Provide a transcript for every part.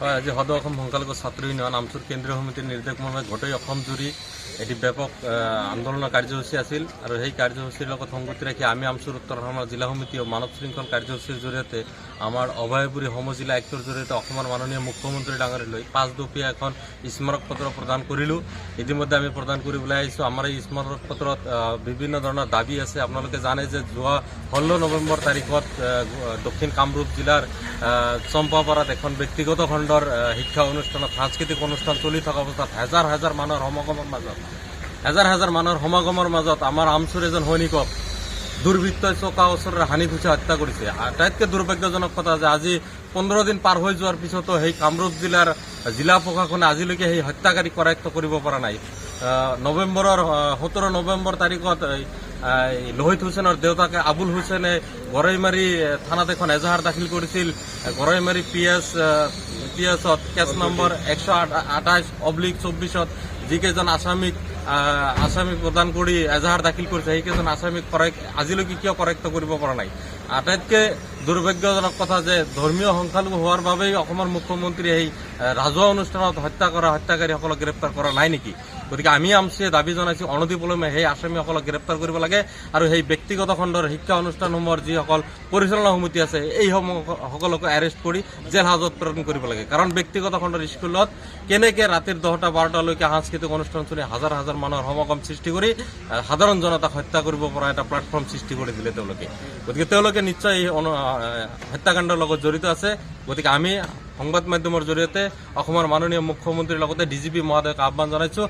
হয়, আজি সদৌ অসম সংখ্যালঘু ছাত্ৰ ইউনিয়ন আমচুৰ কেন্দ্ৰীয় সমিতিৰ নিৰ্দেশমৰ্মে গোটেই অসম জুৰি এটি ব্যাপক আন্দোলনৰ কাৰ্যসূচী আছিল আৰু সেই কাৰ্যসূচীৰ লগত সংগতি ৰাখি আমি আমচুৰ উত্তৰ অসমৰ জিলা সমিতি ও মানৱ শৃংখল কাৰ্যসূচীৰ জৰিয়তে আমাৰ অভয়পুৰী সমজিলা এক্টৰ জৰিয়তে অসমৰ মাননীয় মুখ্যমন্ত্ৰী ডাঙৰীয়ালৈ 5 দফীয়া এখন স্মাৰক পত্ৰ প্ৰদান কৰিলোঁ। ইতিমধ্যে আমি প্ৰদান কৰিবলৈ আহিছোঁ। আমাৰ এই স্মাৰক পত্ৰত বিভিন্ন ধৰণৰ দাবী আছে। আপোনালোকে জানে যে যোৱা 16 নৱেম্বৰ তাৰিখত দক্ষিণ কামৰূপ জিলাৰ চম্পাপাৰাত এখন ব্যক্তিগত খণ্ডৰ শিক্ষা অনুষ্ঠানত সাংস্কৃতিক অনুষ্ঠান চলি থকা অৱস্থাত হাজাৰ হাজাৰ মানুহৰ সমাগমৰ মাজত আমাৰ আমচুৰ এজন সৈনিকক দুৰ্বৃত্তই চকা ওচৰেৰে হানি খুচি হত্যা কৰিছে। আটাইতকৈ দুৰ্ভাগ্যজনক কথা যে আজি 15 দিন পাৰ হৈ যোৱাৰ পিছতো সেই কামৰূপ জিলাৰ জিলা প্ৰশাসনে আজিলৈকে সেই হত্যাকাৰী কৰায়ত্ব কৰিব পৰা নাই। 17 নৱেম্বৰ তাৰিখত লোহিত হুছেইনৰ দেউতাকে আবুল হুছেইনে গৰৈমাৰী থানাত এখন এজাহাৰ দাখিল কৰিছিল। গৰৈমাৰী পিএছত কেছ নম্বৰ 128/24 যিকেইজন আসামিক প্ৰদান কৰি এজাহাৰ দাখিল কৰিছে সেইকেইজন আসামিক আজিলৈকে কিয় কৰায়ত্ব কৰিব পৰা নাই। আটাইতকৈ দুৰ্ভাগ্যজনক কথা যে ধৰ্মীয় সংখ্যালঘু হোৱাৰ বাবেই অসমৰ মুখ্যমন্ত্ৰীয়ে এই ৰাজহুৱা অনুষ্ঠানত হত্যা কৰা হত্যাকাৰীসকলক গ্ৰেপ্তাৰ কৰা নাই নেকি? গতিকে আমি আমচুৱে দাবী জনাইছোঁ অনতিপলমে সেই আসামীসকলক গ্ৰেপ্তাৰ কৰিব লাগে আৰু সেই ব্যক্তিগত খণ্ডৰ শিক্ষা অনুষ্ঠানসমূহৰ যিসকল পৰিচালনা সমিতি আছে এই সকলকো এৰেষ্ট কৰি জেল হাজত প্ৰেৰণ কৰিব লাগে। কাৰণ ব্যক্তিগত খণ্ডৰ স্কুলত কেনেকৈ ৰাতিৰ 10টা-12টালৈকে সাংস্কৃতিক অনুষ্ঠান চলি হাজাৰ হাজাৰ মানুহৰ সমাগম সৃষ্টি কৰি সাধাৰণ জনতাক হত্যা কৰিব পৰা এটা প্লেটফৰ্ম সৃষ্টি কৰি দিলে তেওঁলোকে। গতিকে তেওঁলোকে নিশ্চয় এই হত্যাকাণ্ডৰ লগত জড়িত আছে। গতিকে আমি সংবাদ মাধ্যমৰ জৰিয়তে অসমৰ মাননীয় মুখ্যমন্ত্ৰীৰ লগতে ডিজিপি মহোদয়ক আহ্বান জনাইছোঁ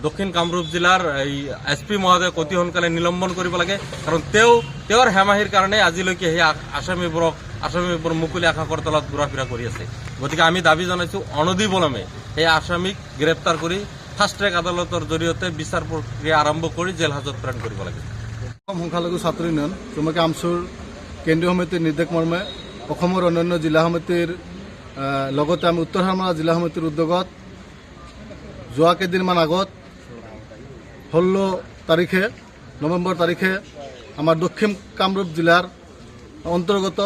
দক্ষিণ কামৰূপ জিলাৰ এই SP মহোদয়ক অতি সোনকালে নিলম্বন কৰিব লাগে। কাৰণ তেওঁৰ হেমাহিৰ কাৰণে আজিলৈকে সেই আসামীবোৰ মুকলি আকাশৰ তলত ঘূৰা-ফিৰা কৰি আছে। গতিকে আমি দাবী জনাইছোঁ অনতিপলমে সেই আসামীক গ্ৰেপ্তাৰ কৰি ফাষ্ট ট্ৰেক আদালতৰ জৰিয়তে বিচাৰ প্ৰক্ৰিয়া আৰম্ভ কৰি জেল হাজত প্ৰেৰণ কৰিব লাগে। অসম সংখ্যালঘু ছাত্ৰ ইউনিয়ন চমুকৈ আমচুৰ কেন্দ্ৰীয় সমিতিৰ নিৰ্দেশমৰ্মে অসমৰ অন্যান্য জিলা সমিতিৰ লগতে আমি উত্তৰ হাৰমাৰা জিলা সমিতিৰ উদ্যোগত যোৱা কেইদিনমান আগত 16 নৱেম্বৰ তাৰিখে আমাৰ দক্ষিণ কামৰূপ জিলাৰ অন্তৰ্গত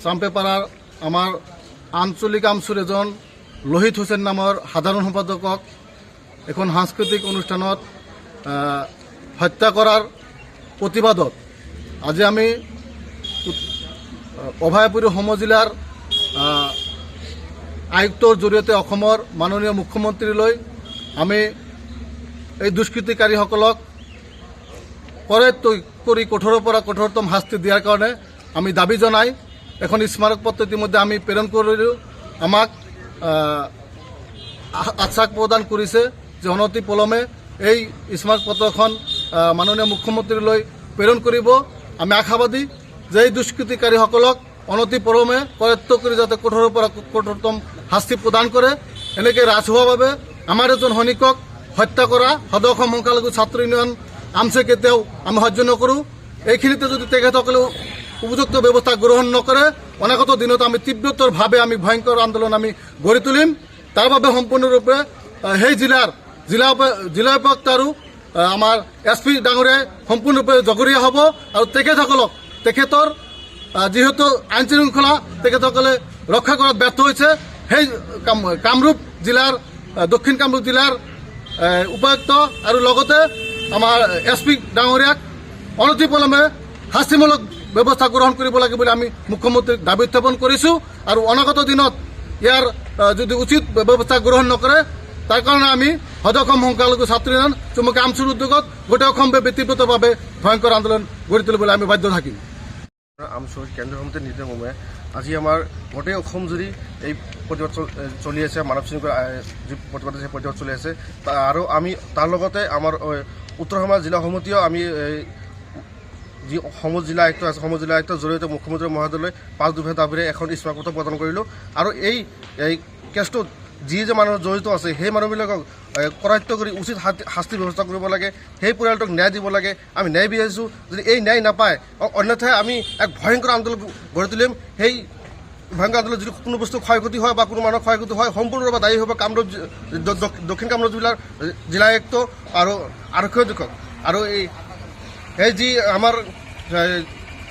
চাম্পেপাৰাৰ আমাৰ আঞ্চলিক আমচুৰ এজন লোহিত হুছেইন নামৰ সাধাৰণ সম্পাদকক এখন সাংস্কৃতিক অনুষ্ঠানত হত্যা কৰাৰ প্ৰতিবাদত আজি আমি অভয়পুৰী সমজিলাৰ আয়ুক্তৰ জৰিয়তে অসমৰ মাননীয় মুখ্যমন্ত্ৰীলৈ আমি এই দুষ্কৃতিকাৰীসকলক কৰায়ত্ব কৰি কঠোৰৰ পৰা কঠোৰতম শাস্তি দিয়াৰ কাৰণে আমি দাবী জনাই এখন স্মাৰক পত্ৰ ইতিমধ্যে আমি প্ৰেৰণ কৰিলোঁ। আমাক আশ্বাস প্ৰদান কৰিছে যে অনতিপলমে এই স্মাৰক পত্ৰখন মাননীয় মুখ্যমন্ত্ৰীলৈ প্ৰেৰণ কৰিব। আমি আশাবাদী যে এই দুষ্কৃতিকাৰীসকলক অনতিপলমে কৰায়ত্ব কৰি যাতে কঠোৰৰ পৰা কঠোৰতম শাস্তি প্ৰদান কৰে। এনেকৈ ৰাজহুৱাভাৱে আমাৰ এজন সৈনিকক হত্যা কৰা সদৌ অসম সংখ্যালঘু ছাত্ৰ ইউনিয়ন আমচে কেতিয়াও আমি সহ্য নকৰোঁ। এইখিনিতে যদি তেখেতসকলেও উপযুক্ত ব্যৱস্থা গ্ৰহণ নকৰে অনাগত দিনত আমি তীব্ৰতৰভাৱে আমি ভয়ংকৰ আন্দোলন আমি গঢ়ি তুলিম। তাৰ বাবে সম্পূৰ্ণৰূপে সেই জিলা উপায়ুক্ত আৰু আমাৰ SP ডাঙৰীয়াই সম্পূৰ্ণৰূপে জগৰীয়া হ'ব আৰু তেখেতৰ যিহেতু আইন শৃংখলা তেখেতসকলে ৰক্ষা কৰাত ব্যৰ্থ হৈছে সেই দক্ষিণ কামৰূপ জিলাৰ উপায়ুক্ত আৰু লগতে আমাৰ SP ডাঙৰীয়াক অনতিপলমে শাস্তিমূলক ব্যৱস্থা গ্ৰহণ কৰিব লাগে বুলি আমি মুখ্যমন্ত্ৰীক দাবী উত্থাপন কৰিছোঁ। আৰু অনাগত দিনত ইয়াৰ যদি উচিত ব্যৱস্থা গ্ৰহণ নকৰে তাৰ কাৰণে আমি সদৌ অসম সংখ্যালঘু ছাত্ৰ ইউনিয়ন চমুকৈ আমচুৰ উদ্যোগত গোটেই অসমব্যাপী তীব্ৰতৰভাৱে ভয়ংকৰ আন্দোলন গঢ়ি তুলিবলৈ আমি বাধ্য থাকিম। আমচুৰ কেন্দ্ৰীয় সমিতিৰ নিৰ্দেশমৰ্মে আজি আমাৰ গোটেই অসম জুৰি এই প্ৰতিবাদ চলি আছে। মানৱ শৃংখলা যি প্ৰতিবাদ আছে প্ৰতিবাদ চলি আছে আৰু আমি তাৰ লগতে আমাৰ উত্তৰ হাৰমাৰা জিলা সমিতিও আমি যি সমজিলা আয়ুক্ত আছে সমজিলা আয়ুক্তৰ জৰিয়তে মুখ্যমন্ত্ৰী মহোদয়লৈ 5 দফা দাবীৰে এখন স্মাৰক পত্ৰ প্ৰদান কৰিলোঁ। আৰু এই কেছটোত যি মানুহ জড়িত আছে সেই মানুহবিলাকক কৰায়ত্ব কৰি উচিত শাস্তি ব্যৱস্থা কৰিব লাগে। সেই পৰিয়ালটোক ন্যায় দিব লাগে। আমি ন্যায় বিচাৰিছোঁ। যদি এই ন্যায় নাপায় অন্যথাই আমি এক ভয়ংকৰ আন্দোলন গঢ়ি তুলিম। সেই ভয়ংকৰ আন্দোলন যদি কোনো বস্তু ক্ষয়ক্ষতি হয় বা কোনো মানুহৰ ক্ষয়ক্ষতি হয় সম্পূৰ্ণৰূপে দায়ী হ'ব দক্ষিণ কামৰূপ জিলাৰ জিলা আয়ুক্ত আৰু আৰক্ষী অধীক্ষক। আৰু এই যি আমাৰ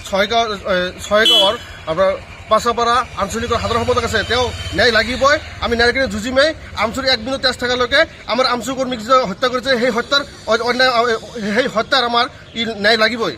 ছয়গাঁৱৰ আপোনাৰ পাছাপাৰা আঞ্চলিকৰ সাধাৰণ সম্পাদক আছে তেওঁ ন্যায় লাগিবই আমি ন্যায়ৰ কাৰণে যুঁজিমেই আমচুৰ এক বিন্দু তেজ থকালৈকে আমাৰ আমচু কৰ্মীক যে হত্যা কৰিছে সেই হত্যাৰ আমাৰ ন্যায় লাগিবই।